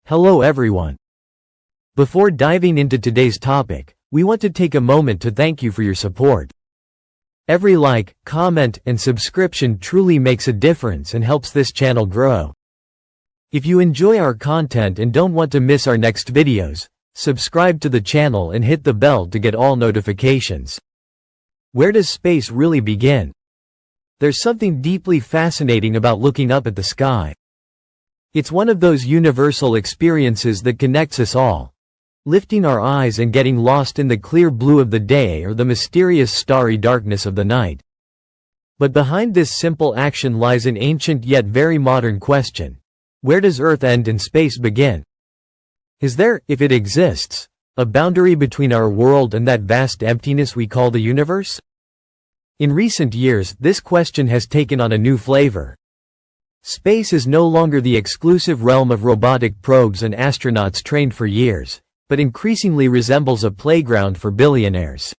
Hello everyone. Before diving into today's topic, we want to take a moment to thank you for your support. Every like, comment, and subscription truly makes a difference and helps this channel grow. If you enjoy our content and don't want to miss our next videos, subscribe to the channel and hit the bell to get all notifications. Where does space really begin? There's something deeply fascinating about looking up at the sky. It's one of those universal experiences that connects us all, lifting our eyes and getting lost in the clear blue of the day or the mysterious starry darkness of the night. But behind this simple action lies an ancient yet very modern question. Where does Earth end and space begin? Is there, if it exists, a boundary between our world and that vast emptiness we call the universe? In recent years, this question has taken on a new flavor. Space is no longer the exclusive realm of robotic probes and astronauts trained for years, but increasingly resembles a playground for billionaires.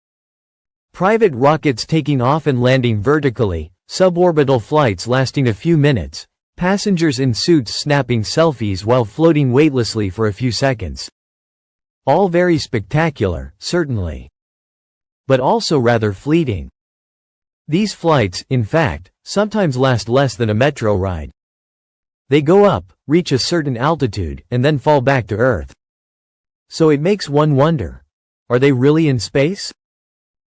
Private rockets taking off and landing vertically, suborbital flights lasting a few minutes, passengers in suits snapping selfies while floating weightlessly for a few seconds. All very spectacular, certainly. But also rather fleeting. These flights, in fact, sometimes last less than a metro ride. They go up, reach a certain altitude, and then fall back to Earth. So it makes one wonder, are they really in space?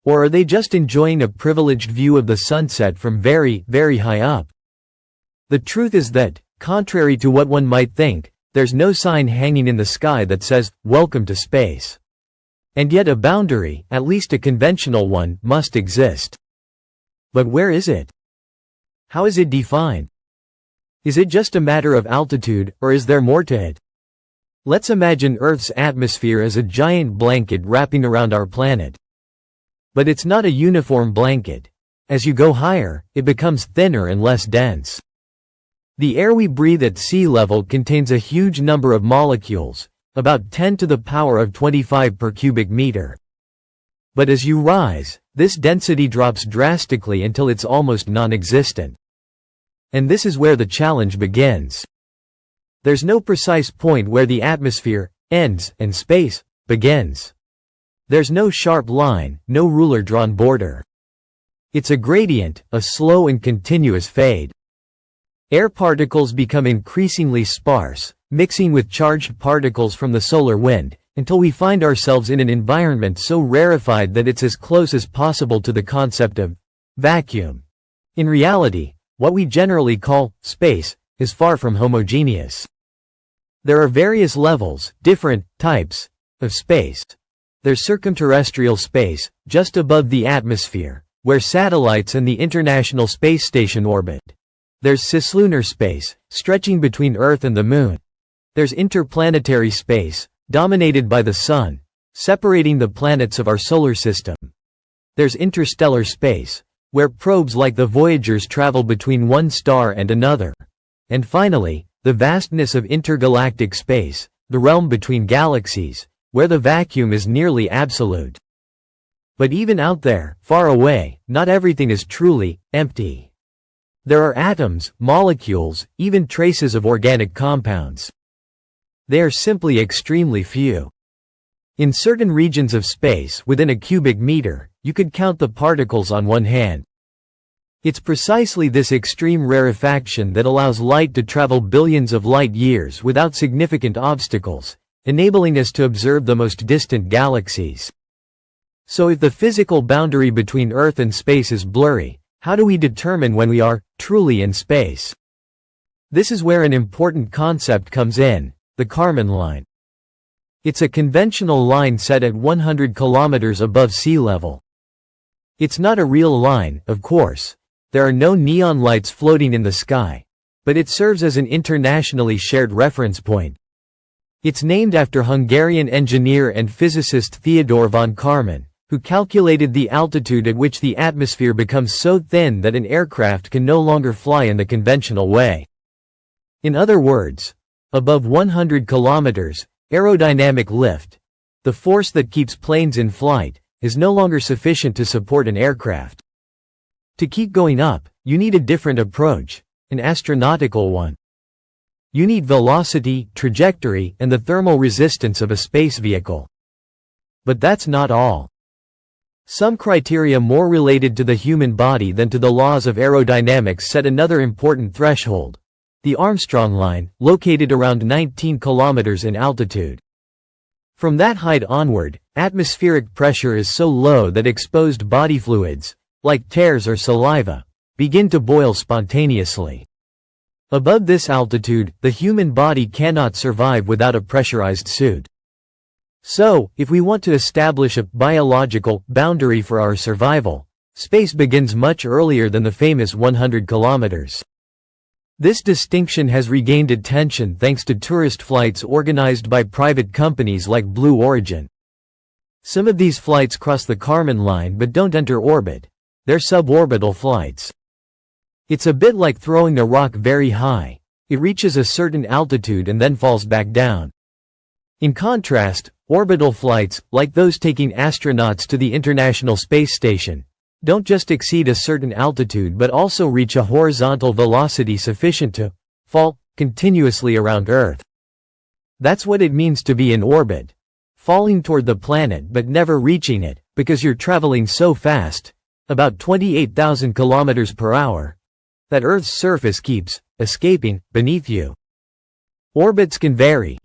Or are they just enjoying a privileged view of the sunset from very, very high up? The truth is that, contrary to what one might think, there's no sign hanging in the sky that says, "Welcome to space." And yet a boundary, at least a conventional one, must exist. But where is it? How is it defined? Is it just a matter of altitude, or is there more to it? Let's imagine Earth's atmosphere as a giant blanket wrapping around our planet. But it's not a uniform blanket. As you go higher, it becomes thinner and less dense. The air we breathe at sea level contains a huge number of molecules, about 10 to the power of 25 per cubic meter. But as you rise, this density drops drastically until it's almost non-existent. And this is where the challenge begins. There's no precise point where the atmosphere ends and space begins. There's no sharp line, no ruler-drawn border. It's a gradient, a slow and continuous fade. Air particles become increasingly sparse, mixing with charged particles from the solar wind, until we find ourselves in an environment so rarefied that it's as close as possible to the concept of vacuum. In reality, what we generally call space is far from homogeneous. There are various levels, different types of space. There's circumterrestrial space, just above the atmosphere, where satellites and the International Space Station orbit. There's cislunar space, stretching between Earth and the Moon. There's interplanetary space, dominated by the Sun, separating the planets of our solar system. There's interstellar space, where probes like the Voyagers travel between one star and another. And finally, the vastness of intergalactic space, the realm between galaxies, where the vacuum is nearly absolute. But even out there, far away, not everything is truly empty. There are atoms, molecules, even traces of organic compounds. They are simply extremely few. In certain regions of space within a cubic meter, you could count the particles on one hand. It's precisely this extreme rarefaction that allows light to travel billions of light years without significant obstacles, enabling us to observe the most distant galaxies. So if the physical boundary between Earth and space is blurry, how do we determine when we are truly in space? This is where an important concept comes in, the Kármán line. It's a conventional line set at 100 kilometers above sea level. It's not a real line, of course. There are no neon lights floating in the sky. But it serves as an internationally shared reference point. It's named after Hungarian engineer and physicist Theodor von Kármán, who calculated the altitude at which the atmosphere becomes so thin that an aircraft can no longer fly in the conventional way. In other words, above 100 kilometers, aerodynamic lift, the force that keeps planes in flight, is no longer sufficient to support an aircraft. To keep going up, you need a different approach, an astronautical one. You need velocity, trajectory, and the thermal resistance of a space vehicle. But that's not all. Some criteria more related to the human body than to the laws of aerodynamics set another important threshold: the Armstrong line, located around 19 kilometers in altitude. From that height onward, atmospheric pressure is so low that exposed body fluids, like tears or saliva, begin to boil spontaneously. Above this altitude, the human body cannot survive without a pressurized suit. So, if we want to establish a biological boundary for our survival, space begins much earlier than the famous 100 kilometers. This distinction has regained attention thanks to tourist flights organized by private companies like Blue Origin. Some of these flights cross the Kármán line but don't enter orbit. They're suborbital flights. It's a bit like throwing a rock very high. It reaches a certain altitude and then falls back down. In contrast, orbital flights, like those taking astronauts to the International Space Station, don't just exceed a certain altitude but also reach a horizontal velocity sufficient to fall continuously around Earth. That's what it means to be in orbit. Falling toward the planet but never reaching it, because you're traveling so fast, about 28,000 kilometers per hour, that Earth's surface keeps escaping beneath you. Orbits can vary.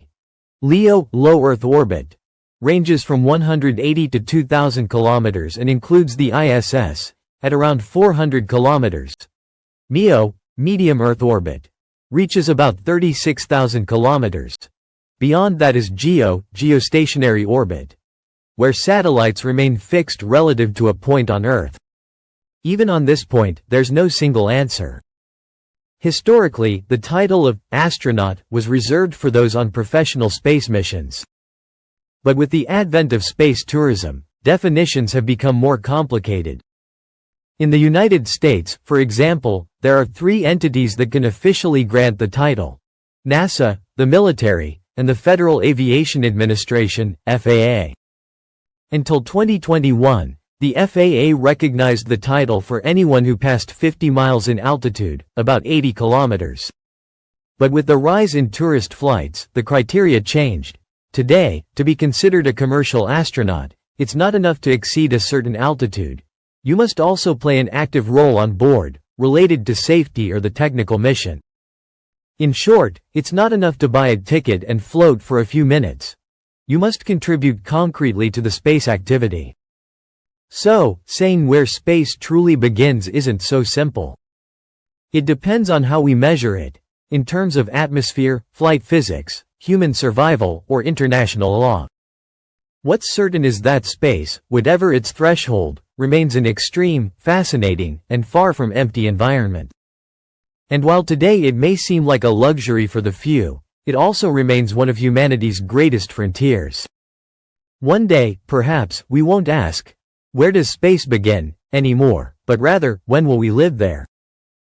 LEO, low Earth orbit, ranges from 180 to 2,000 kilometers and includes the ISS, at around 400 kilometers. MEO, medium Earth orbit, reaches about 36,000 kilometers. Beyond that is GEO, geostationary orbit, where satellites remain fixed relative to a point on Earth. Even on this point, there's no single answer. Historically, the title of astronaut was reserved for those on professional space missions. But with the advent of space tourism, definitions have become more complicated. In the United States, for example, there are 3 entities that can officially grant the title: NASA, the military, and the Federal Aviation Administration, FAA. Until 2021, the FAA recognized the title for anyone who passed 50 miles in altitude, about 80 kilometers. But with the rise in tourist flights, the criteria changed. Today, to be considered a commercial astronaut, it's not enough to exceed a certain altitude. You must also play an active role on board, related to safety or the technical mission. In short, it's not enough to buy a ticket and float for a few minutes. You must contribute concretely to the space activity. So, saying where space truly begins isn't so simple. It depends on how we measure it, in terms of atmosphere, flight physics, human survival, or international law. What's certain is that space, whatever its threshold, remains an extreme, fascinating, and far from empty environment. And while today it may seem like a luxury for the few, it also remains one of humanity's greatest frontiers. One day, perhaps, we won't ask, "Where does space begin?" anymore, but rather, when will we live there?